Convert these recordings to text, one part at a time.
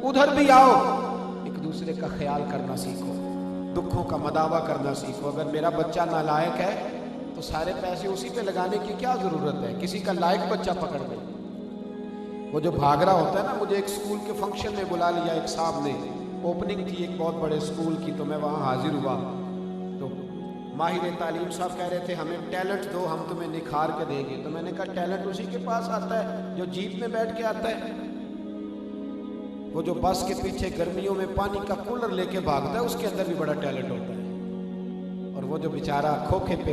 ادھر بھی آؤ، ایک دوسرے کا خیال کرنا سیکھو، دکھوں کا مداوع کرنا سیکھو۔ اگر میرا بچہ نالائق ہے تو سارے پیسے اسی پہ لگانے کی کیا ضرورت ہے؟ کسی کا لائق بچہ پکڑ لے۔ وہ جو بھاگ رہا ہوتا ہے نا، مجھے ایک اسکول کے فنکشن میں بلا لیا ایک صاحب نے، اوپننگ تھی ایک بہت بڑے اسکول کی، تو میں وہاں حاضر ہوا۔ تو ماہر تعلیم صاحب کہہ رہے تھے ہمیں ٹیلنٹ دو، ہم تمہیں نکھار کے دیں گے۔ تو میں نے کہا ٹیلنٹ اسی کے پاس آتا ہے جو جیپ میں بیٹھ کے آتا ہے۔ وہ جو بس کے پیچھے گرمیوں میں پانی کا کولر لے کے بھاگتا ہے، اس کے اندر بھی بڑا ٹیلنٹ ہوتا ہے۔ اور وہ جو بیچارہ کھوکھے پہ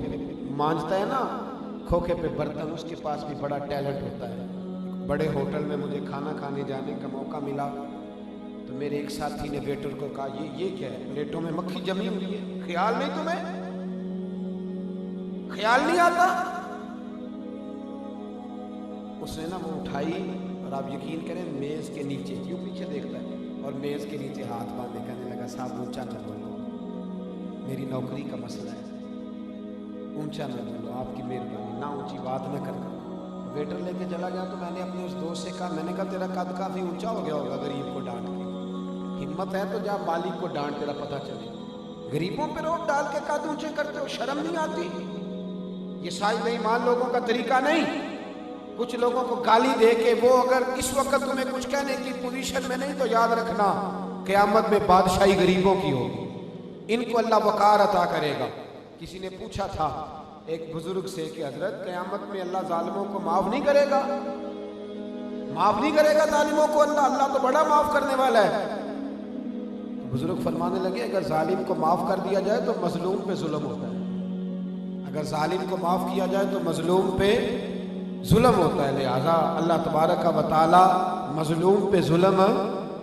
مانجتا ہے نا، کھوکھے پہ برتن، اس کے پاس بھی بڑا ٹیلنٹ ہوتا ہے۔ بڑے ہوٹل میں مجھے کھانا کھانے جانے کا موقع ملا، تو میرے ایک ساتھی نے ویٹر کو کہا یہ کیا ہے؟ پلیٹوں میں مکھی جمی ہوئی ہے، خیال نہیں تمہیں؟ خیال نہیں آتا؟ اس نے نا وہ اٹھائی، اور آپ یقین کریں میز کے نیچے، یوں پیچھے دیکھتا ہے اور میز کے نیچے ہاتھ باندھے کہنے لگا صاحب اونچا نہ بولو، میری نوکری کا مسئلہ ہے، اونچا نہ بولو، آپ کی مہربانی، نہ اونچی بات نہ کرنا۔ ویٹر لے کے چلا گیا، تو میں نے اپنے اس دوست سے کہا، میں نے کہا تیرا قد کافی اونچا ہو گیا ہوگا غریب کو ڈانٹ کے، ہمت ہے تو جا مالک کو ڈانٹ، تیرا پتہ چلے۔ غریبوں پہ روٹ ڈال کے قد اونچے کرتے ہو، شرم نہیں آتی؟ یہ صاحب ایمان لوگوں کا طریقہ نہیں۔ کچھ لوگوں کو گالی دے کے وہ اگر اس وقت تمہیں کچھ کہنے کی پوزیشن میں نہیں، تو یاد رکھنا قیامت میں بادشاہی غریبوں کی ہوگی، ان کو اللہ وقار عطا کرے گا۔ کسی نے پوچھا تھا ایک بزرگ سے کہ حضرت قیامت میں اللہ ظالموں کو معاف نہیں کرے گا؟ معاف نہیں کرے گا ظالموں کو اللہ تو بڑا معاف کرنے والا ہے۔ بزرگ فرمانے لگے اگر ظالم کو معاف کر دیا جائے تو مظلوم پہ ظلم ہوتا ہے، اگر ظالم کو معاف کیا جائے تو مظلوم پہ ظلم ہوتا ہے، لہذا اللہ تبارک و تعالی مظلوم پہ ظلم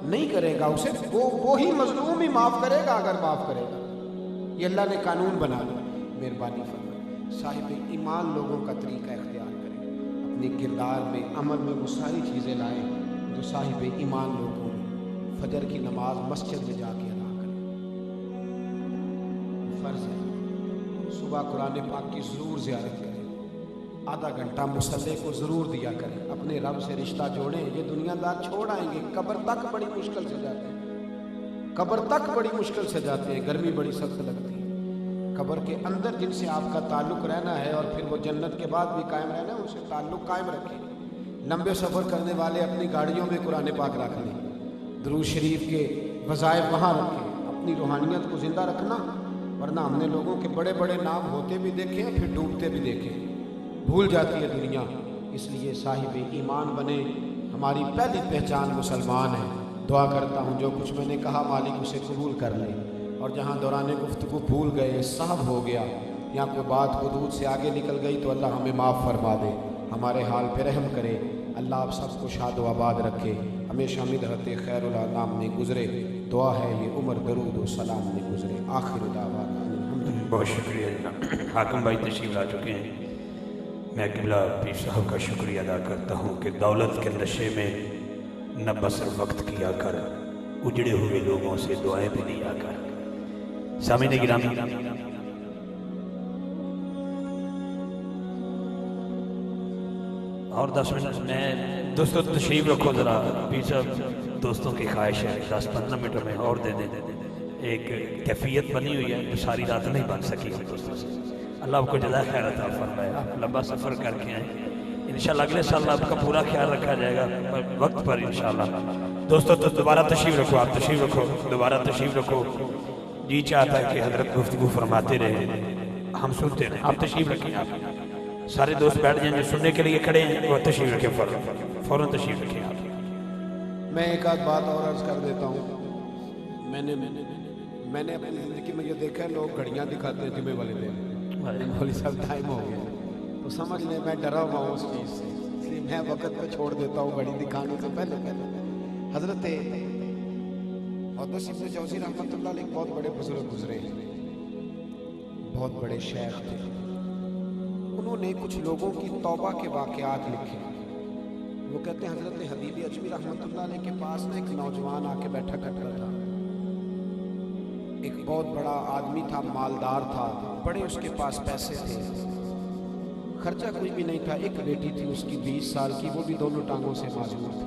نہیں کرے گا، اسے وہی مظلوم ہی معاف کرے گا اگر معاف کرے گا۔ یہ اللہ نے قانون بنا دیا۔ مہربانی فرمائیں صاحب ایمان لوگوں کا طریقہ اختیار کریں، اپنے کردار میں عمل میں وہ ساری چیزیں لائیں جو صاحب ایمان لوگوں میں۔ فجر کی نماز مسجد میں جا کے ادا کریں، فرض ہے۔ صبح قرآن پاک کی ضرور زیارت کریں، آدھا گھنٹہ مصلی کو ضرور دیا کریں، اپنے رب سے رشتہ جوڑیں۔ یہ دنیا دار چھوڑ آئیں گے، قبر تک بڑی مشکل سے جاتے ہیں، قبر تک بڑی مشکل سے جاتے ہیں، گرمی بڑی سخت لگتی ہے۔ قبر کے اندر جن سے آپ کا تعلق رہنا ہے اور پھر وہ جنت کے بعد بھی قائم رہنا ہے، ان سے تعلق قائم رکھیں۔ لمبے سفر کرنے والے اپنی گاڑیوں میں قرآن پاک رکھ لیں، درود شریف کے وظائف وہاں رکھیں، اپنی روحانیت کو زندہ رکھنا، ورنہ ہم نے لوگوں کے بڑے بڑے نام ہوتے بھی دیکھے ہیں، پھر ڈوبتے بھی دیکھے ہیں، بھول جاتی ہے دنیا۔ اس لیے صاحب ایمان بنے، ہماری پہلی پہچان مسلمان ہے۔ دعا کرتا ہوں جو کچھ میں نے کہا مالک اسے قبول کر لے، اور جہاں دوران گفتگو بھول گئے، سہو ہو گیا یا کوئی بات حدود سے آگے نکل گئی، تو اللہ ہمیں معاف فرما دے، ہمارے حال پہ رحم کرے۔ اللہ آپ سب کو شاد و آباد رکھے، ہمیشہ مدحت خیر الانام میں گزرے۔ دعا ہے یہ عمر درود و سلام میں گزرے۔ آخر دعوانا الحمدللہ۔ بہت شکریہ جناب، حاکم بھائی تشریف لا چکے ہیں۔ میں قبلہ پیر صاحب کا شکریہ ادا کرتا ہوں کہ دولت کے نشے میں نہ بسر وقت کیا کر، اجڑے ہوئے لوگوں سے دعائیں بھی دیا کر۔ سامعین گرامی، اور 10 منٹ میں دوستوں تشریف رکھو ذرا، پیر صاحب دوستوں کی خواہش ہے 10-15 منٹ میں اور دے دیں۔ ایک کیفیت بنی ہوئی ہے جو ساری رات نہیں بن سکی ہم دوستوں سے۔ اللہ آپ کو جزائے خیر عطا فرمائے، آپ لمبا سفر کر کے آئیں، انشاءاللہ اگلے سال آپ کا پورا خیال رکھا جائے گا وقت پر انشاءاللہ۔ دوستو تو دوبارہ تشریف رکھو، آپ تشریف رکھو، دوبارہ تشریف رکھو۔ جی چاہتا ہے کہ حضرت گفتگو فرماتے رہے، ہم سنتے رہے، آپ تشریف رکھیں۔ آپ سارے دوست بیٹھ جائیں جو سننے کے لیے کھڑے ہیں وہ تشریف رکھیں، فوراً تشریف رکھیں آپ۔ میں ایک آدھ بات اور عرض کر دیتا ہوں۔ میں نے اپنی زندگی میں یہ دیکھا ہے، لوگ گھڑیاں دکھاتے ہیں جمعے والے دن، مولوی صاحب ٹائم ہو گیا، تو سمجھ لیں میں ڈرا ہوا ہوں اس چیز سے، اس لیے میں وقت پہ چھوڑ دیتا ہوں گھڑی دکھانے سے پہلے۔ حضرت محدث ابن جوزی رحمۃ اللہ علیہ بہت بڑے بزرگ گزرے، بہت بڑے شیخ تھے۔ انہوں نے کچھ لوگوں کی توبہ کے واقعات لکھے۔ وہ کہتے ہیں حضرت حبیب اجمی رحمۃ اللہ علیہ کے پاس نا ایک نوجوان آ کے بیٹھا کرتا تھا، ایک بہت بڑا آدمی تھا، مالدار تھا، بڑے اس کے پاس پیسے تھے، خرچہ کوئی بھی نہیں تھا، ایک بیٹی تھی اس کی 20 سال کی، وہ بھی دونوں ٹانگوں سے معذور تھی۔